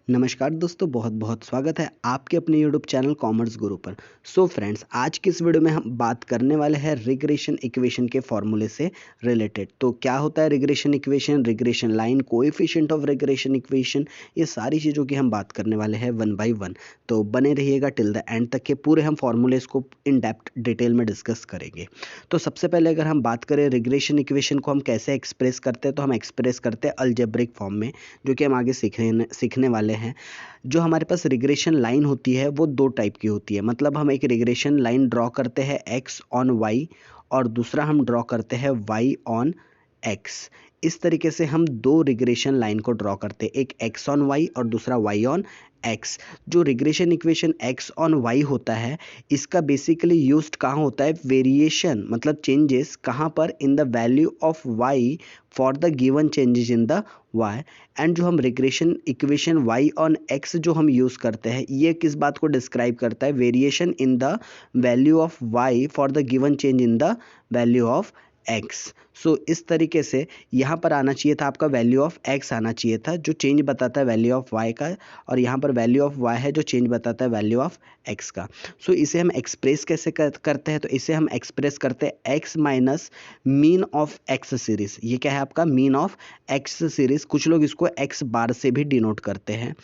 नमस्कार दोस्तों, बहुत बहुत स्वागत है आपके अपने यूट्यूब चैनल कॉमर्स गुरु पर। सो फ्रेंड्स, आज की इस वीडियो में हम बात करने वाले हैं रिग्रेशन इक्वेशन के फॉर्मूले से रिलेटेड। तो क्या होता है regression equation, regression line, coefficient of regression equation, ये सारी चीज़ों की हम बात करने वाले हैं वन बाय वन। तो बने रहिएगा टिल द एंड तक के, पूरे हम फॉर्मूलेस को इन डेप्थ डिटेल में डिस्कस करेंगे। तो सबसे पहले अगर हम बात करें रिग्रेशन इक्वेशन को हम कैसे एक्सप्रेस करते हैं, तो हम एक्सप्रेस करते हैं अलजेब्रिक फॉर्म में, जो कि हम आगे सीखने वाले हैं। जो हमारे पास रिग्रेशन लाइन होती है वो दो टाइप की होती है। मतलब हम एक रिग्रेशन लाइन ड्रॉ करते हैं एक्स ऑन वाई, और दूसरा हम ड्रॉ करते हैं वाई ऑन एक्स। इस तरीके से हम दो रिग्रेशन लाइन को ड्रॉ करते हैं, एक एक्स ऑन वाई और दूसरा वाई ऑन एक्स। जो regression equation X on Y होता है, इसका बेसिकली यूज्ड कहाँ होता है, वेरिएशन मतलब चेंजेस कहाँ पर, in the value of Y for the given changes in the Y. And जो हम regression equation Y on X जो हम यूज़ करते हैं, ये किस बात को डिस्क्राइब करता है, variation in the value of Y for the given change in the value of X. So इस तरीके से यहाँ पर आना चाहिए था, आपका वैल्यू ऑफ एक्स आना चाहिए था जो चेंज बताता है वैल्यू ऑफ वाई का, और यहाँ पर वैल्यू ऑफ वाई है जो चेंज बताता है वैल्यू ऑफ एक्स का। सो इसे हम एक्सप्रेस कैसे करते हैं, तो इसे हम एक्सप्रेस करते हैं x minus mean of x series. ये क्या है आपका मीन ऑफ एक्स सीरीज, कुछ लोग इसको एक्स बार से भी डिनोट करते हैं।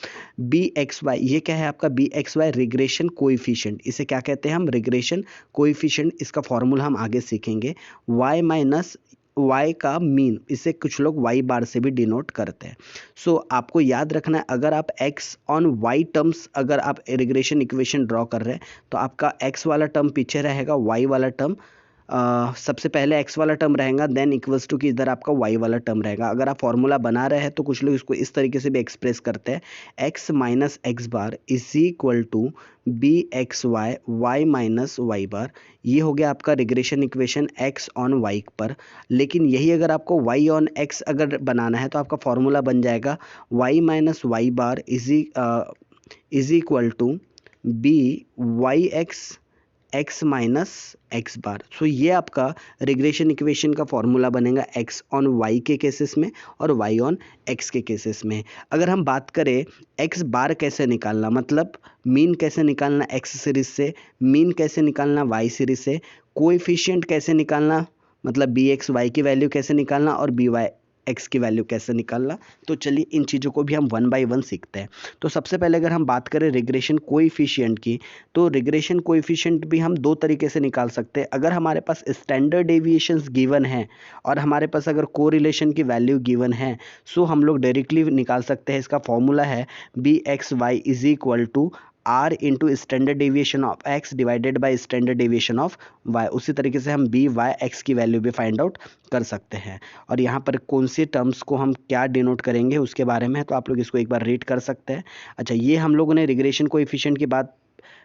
बी एक्स वाई, ये क्या है आपका B X Y regression coefficient, इसे क्या कहते हैं हम, रिग्रेशन कोएफिशिएंट। इसका फॉर्मूला हम आगे सीखेंगे। वाई माइनस वाई का मीन, इसे कुछ लोग वाई बार से भी डिनोट करते हैं। सो आपको याद रखना है, अगर आप एक्स ऑन वाई टर्म्स, अगर आप रिग्रेशन इक्वेशन ड्रॉ कर रहे हैं, तो आपका एक्स वाला टर्म पीछे रहेगा, वाई वाला टर्म सबसे पहले x वाला टर्म रहेगा, देन इक्वल्स टू कि इधर आपका y वाला टर्म रहेगा। अगर आप फॉर्मूला बना रहे हैं तो कुछ लोग इसको इस तरीके से भी एक्सप्रेस करते हैं, x minus X bar is equal to B X Y Y minus Y bar. ये हो गया आपका regression equation x on y पर। लेकिन यही अगर आपको y ऑन x अगर बनाना है, तो आपका फॉर्मूला बन जाएगा y minus Y bar is equal to B Y X minus X bar. So ये आपका रिग्रेशन इक्वेशन का फॉर्मूला बनेगा एक्स ऑन वाई के केसेस में और वाई ऑन एक्स के केसेस में। अगर हम बात करें एक्स बार कैसे निकालना, मतलब मीन कैसे निकालना एक्स सीरीज से, मीन कैसे निकालना वाई सीरीज से, कोएफिशिएंट कैसे निकालना, मतलब बी एक्स वाई की वैल्यू कैसे निकालना और बी वाई एक्स की वैल्यू कैसे निकालना। तो चलिए इन चीज़ों को भी हम वन बाय वन सीखते हैं। तो सबसे पहले अगर हम बात करें रिग्रेशन कोएफिशिएंट की, तो रिग्रेशन कोएफिशिएंट भी हम दो तरीके से निकाल सकते हैं। अगर हमारे पास स्टैंडर्ड डेविएशंस गिवन है और हमारे पास अगर कोरिलेशन की वैल्यू गिवन है, सो हम लोग डायरेक्टली निकाल सकते हैं। इसका फॉर्मूला है B X Y is equal to R into standard deviation of X divided by standard deviation of Y. उसी तरीके से हम बी वाई एक्स की वैल्यू भी फाइंड आउट कर सकते हैं। और यहाँ पर कौन सी टर्म्स को हम क्या डिनोट करेंगे उसके बारे में है, तो आप लोग इसको एक बार रीड कर सकते हैं। अच्छा, ये हम लोगों ने रिग्रेशन कोएफिशिएंट की बात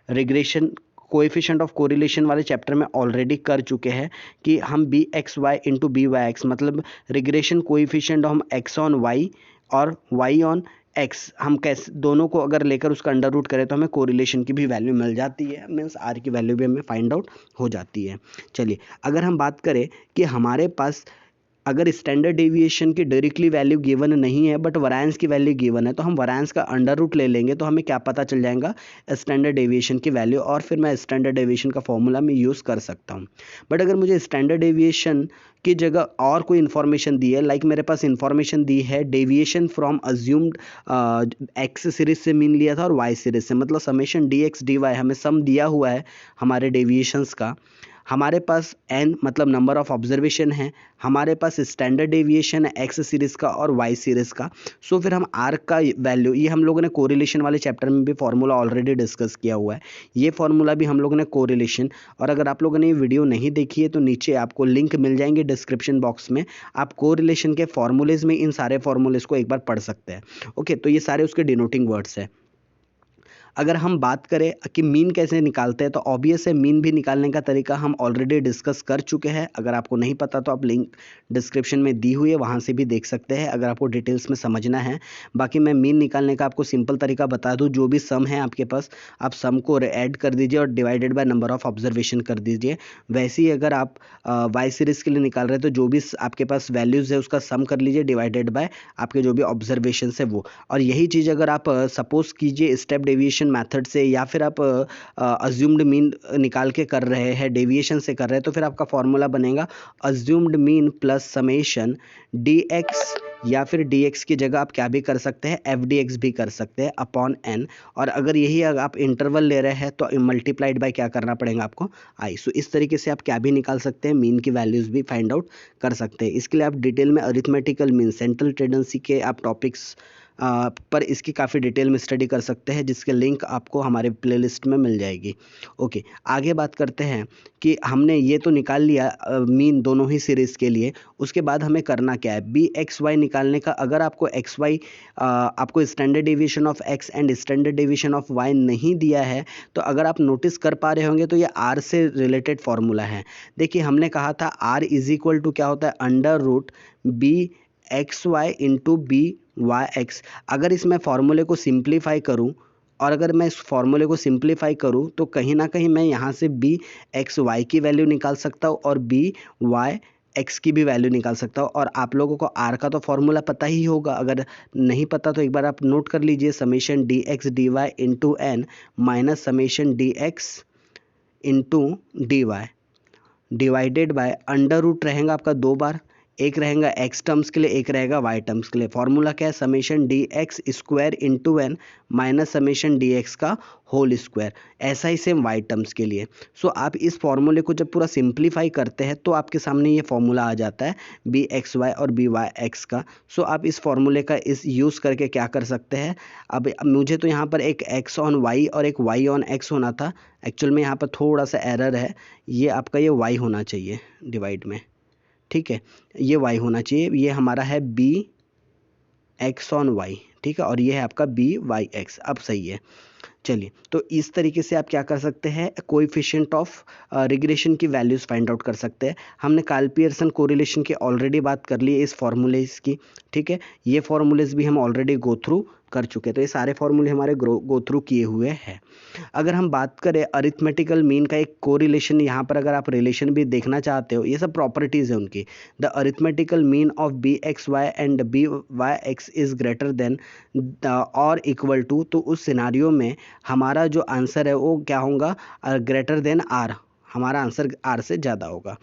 रिग्रेशन कोएफिशिएंट ऑफ कोरिलेशन वाले चैप्टर में ऑलरेडी कर चुके हैं कि हम B X Y into B Y X, मतलब रिग्रेशन कोएफिशिएंट हम एक्स ऑन वाई और वाई ऑन एक्स, हम कैसे दोनों को अगर लेकर उसका अंडर रूट करें तो हमें कोरिलेशन की भी वैल्यू मिल जाती है, मीन्स आर की वैल्यू भी हमें फाइंड आउट हो जाती है। चलिए, अगर हम बात करें कि हमारे पास अगर स्टैंडर्ड डेविएशन की डायरेक्टली वैल्यू गिवन नहीं है बट वरायंस की वैल्यू गिवन है, तो हम वरायंस का अंडर रूट ले लेंगे, तो हमें क्या पता चल जाएगा, स्टैंडर्ड डेविएशन की वैल्यू, और फिर मैं स्टैंडर्ड डेविएशन का फॉर्मूला में यूज़ कर सकता हूँ। बट अगर मुझे स्टैंडर्ड डेविएशन की जगह और कोई इन्फॉर्मेशन दी है, लाइक मेरे पास इन्फॉर्मेशन दी है deviation from assumed X series से मीन लिया था और वाई सीरीज से, मतलब summation D X D Y हमें सम दिया हुआ है हमारे डेविएशंस का, हमारे पास n मतलब नंबर ऑफ ऑब्जर्वेशन है, हमारे पास स्टैंडर्ड डेविएशन है एक्स सीरीज़ का और वाई सीरीज़ का। सो फिर हम आर का वैल्यू, ये हम लोगों ने कोरिलेशन वाले चैप्टर में भी फॉर्मूला ऑलरेडी डिस्कस किया हुआ है, ये फॉर्मूला भी हम लोगों ने कोरिलेशन, और अगर आप लोगों ने ये वीडियो नहीं देखी है तो नीचे आपको लिंक मिल जाएंगे डिस्क्रिप्शन बॉक्स में, आप कोरिलेशन के फॉर्मूलेज में इन सारे फॉर्मूलेज को एक बार पढ़ सकते हैं। ओके, तो ये सारे उसके डिनोटिंग वर्ड्स हैं। अगर हम बात करें कि मीन कैसे निकालते हैं, तो ऑब्वियस है मीन भी निकालने का तरीका हम ऑलरेडी डिस्कस कर चुके हैं। अगर आपको नहीं पता तो आप लिंक डिस्क्रिप्शन में दी हुई है, वहाँ से भी देख सकते हैं अगर आपको डिटेल्स में समझना है। बाकी मैं मीन निकालने का आपको सिंपल तरीका बता दूँ, जो भी सम है आपके पास, आप सम को ऐड कर दीजिए और divided by number of observation कर दीजिए। वैसे ही अगर आप वाई सीरीज़ के लिए निकाल रहे हैं तो जो भी आपके पास वैल्यूज़ है उसका सम कर लीजिए डिवाइडेड बाय आपके जो भी ऑब्जर्वेशन है वो। और यही चीज़ अगर आप सपोज कीजिए स्टेप डेविएशन मेथड से या फिर आप अज्यूम्ड मीन निकाल के कर रहे हैं, डेविएशन से कर रहे हैं, तो फिर आपका फॉर्मूला बनेगा assumed mean plus summation D x, या फिर डी एक्स की जगह आप क्या भी कर सकते हैं, एफ डी एक्स भी कर सकते हैं अपॉन एन। और अगर यही अगर आप इंटरवल ले रहे हैं तो मल्टीप्लाइड बाय क्या करना पड़ेगा आपको, आई। सो इस तरीके से आप क्या भी निकाल सकते हैं, मीन की वैल्यूज़ भी फाइंड आउट कर सकते हैं। इसके लिए आप डिटेल में अरिथमेटिकल मीन, सेंट्रल टेंडेंसी के आप टॉपिक्स पर इसकी काफ़ी डिटेल में स्टडी कर सकते हैं, जिसके लिंक आपको हमारे प्लेलिस्ट में मिल जाएगी। ओके, आगे बात करते हैं कि हमने ये तो निकाल लिया मीन दोनों ही सीरीज़ के लिए। उसके बाद हमें करना क्या है, बी एक्स वाई निकालने का। अगर आपको एक्स वाई आपको standard deviation of X and standard deviation of Y नहीं दिया है, तो अगर आप नोटिस कर पा रहे होंगे तो ये आर से रिलेटेड फॉर्मूला है। देखिए हमने कहा था आर इज इक्वल टू क्या होता है, under root B X Y into B Y X. अगर इसमें फॉर्मूले को सिंप्लीफाई करूं, और अगर मैं इस फॉर्मूले को सिंप्लीफाई करूं तो कहीं ना कहीं मैं यहाँ से बी एक्स वाई की वैल्यू निकाल सकता हूं और बी वाई एक्स की भी वैल्यू निकाल सकता हूं। और आप लोगों को आर का तो फॉर्मूला पता ही होगा, अगर नहीं पता तो एक बार आप नोट कर लीजिए, summation D X D Y into N minus summation D X into D Y divided by under root रहेगा आपका दो बार, एक रहेगा एक्स टर्म्स के लिए, एक रहेगा वाई टर्म्स के लिए। फॉर्मूला क्या है, summation D X square into N minus summation D X का होल स्क्वायर। ऐसा ही सेम वाई टर्म्स के लिए। सो आप इस फॉर्मूले को जब पूरा सिंप्लीफाई करते हैं तो आपके सामने ये फॉर्मूला आ जाता है बी एक्स वाई और बी वाई एक्स का। सो आप इस फॉर्मूले का इस यूज़ करके क्या कर सकते हैं, अब मुझे तो यहाँ पर एक एक्स ऑन वाई और एक वाई ऑन एक्स होना था, एक्चुअल में यहाँ पर थोड़ा सा एरर है, ये आपका ये वाई होना चाहिए डिवाइड में, ठीक है, ये y होना चाहिए। ये हमारा है बी एक्स ऑन वाई, ठीक है, और ये है आपका बी वाई एक्स। अब सही है। चलिए, तो इस तरीके से आप क्या कर सकते हैं, कोएफिशिएंट ऑफ रिग्रेशन की वैल्यूज़ फाइंड आउट कर सकते हैं। हमने कार्ल पियर्सन कोरिलेशन की ऑलरेडी बात कर ली है इस फॉर्मूलेज की, ठीक है, ये फॉर्मूलेज भी हम ऑलरेडी गो थ्रू कर चुके हैं, तो ये सारे फॉर्मूले हमारे गो थ्रू किए हुए हैं। अगर हम बात करें अरिथमेटिकल मीन का एक कोरिलेशन, यहाँ पर अगर आप रिलेशन भी देखना चाहते हो, ये सब प्रॉपर्टीज़ है उनकी। The arithmetical mean of B X Y and B Y X is greater than और इक्वल टू, तो उस सिनारियो में हमारा जो आंसर है वो क्या होगा, ग्रेटर देन आर, हमारा आंसर आर से ज़्यादा होगा।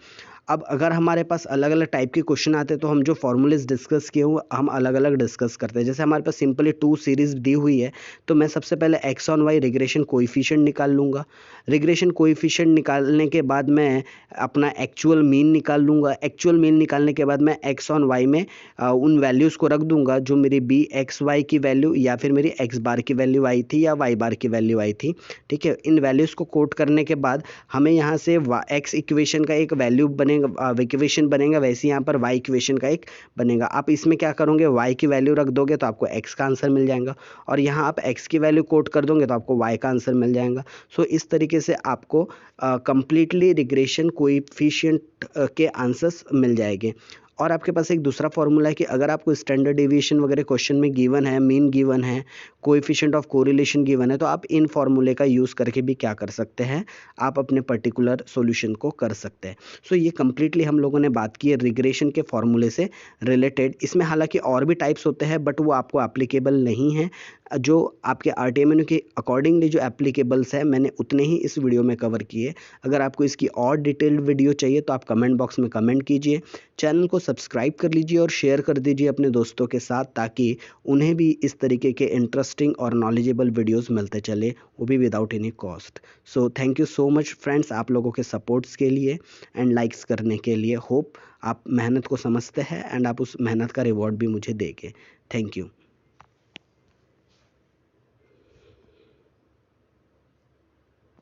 अब अगर हमारे पास अलग अलग टाइप के क्वेश्चन आते हैं तो हम जो फॉर्मूलेज डिस्कस किए हुए हम अलग अलग डिस्कस करते हैं। जैसे हमारे पास सिंपली टू सीरीज दी हुई है, तो मैं सबसे पहले X on Y regression coefficient निकाल लूँगा। रिग्रेशन कोएफिशिएंट निकालने के बाद मैं अपना एक्चुअल मीन निकाल लूँगा। एक्चुअल मीन निकालने के बाद मैं एक्स ऑन वाई में उन वैल्यूज़ को रख दूँगा जो मेरी बी एक्स वाई की वैल्यू या फिर मेरी एक्स बार की वैल्यू आई थी या वाई बार की वैल्यू आई थी, ठीक है। इन वैल्यूज़ को कोट करने के बाद हमें यहाँ से एक्स इक्वेशन का एक वैल्यू बनेगा, इक्वेशन बनेगा, वैसे यहाँ पर वाई इक्वेशन का एक बनेगा। आप इसमें क्या करोगे, वाई की वैल्यू रख दोगे तो आपको एक्स का आंसर मिल जाएगा, और यहाँ आप एक्स की वैल्यू कोट कर दोगे तो आपको वाई का आंसर मिल जाएगा। सो इस तरीके से आपको कंप्लीटली रिग्रेशन कोएफिशिएंट के आंसर्स मिल जाएंगे। और आपके पास एक दूसरा फॉर्मूला है कि अगर आपको स्टैंडर्ड डेविएशन वगैरह क्वेश्चन में गिवन है, मीन गिवन है, कोएफिशिएंट ऑफ कोरिलेशन गिवन है, तो आप इन फॉर्मूले का यूज़ करके भी क्या कर सकते हैं, आप अपने पर्टिकुलर सॉल्यूशन को कर सकते हैं। सो ये कंप्लीटली हम लोगों ने बात की है रिग्रेशन के फॉर्मूले से रिलेटेड। इसमें हालांकि और भी टाइप्स होते हैं बट वो आपको एप्लीकेबल नहीं है। जो आपके आरटीएमएनयू के अकॉर्डिंगली जो एप्लीकेबल्स है मैंने उतने ही इस वीडियो में कवर किए। अगर आपको इसकी और डिटेल्ड वीडियो चाहिए तो आप कमेंट बॉक्स में कमेंट कीजिए। चैनल को सब्सक्राइब कर लीजिए और शेयर कर दीजिए अपने दोस्तों के साथ, ताकि उन्हें भी इस तरीके के इंटरेस्टिंग और नॉलेजेबल वीडियोस मिलते चले, वो भी without any cost. So thank you so much friends, आप लोगों के सपोर्ट्स के लिए एंड लाइक्स करने के लिए। होप आप मेहनत को समझते हैं एंड आप उस मेहनत का रिवॉर्ड भी मुझे देंगे। Thank you.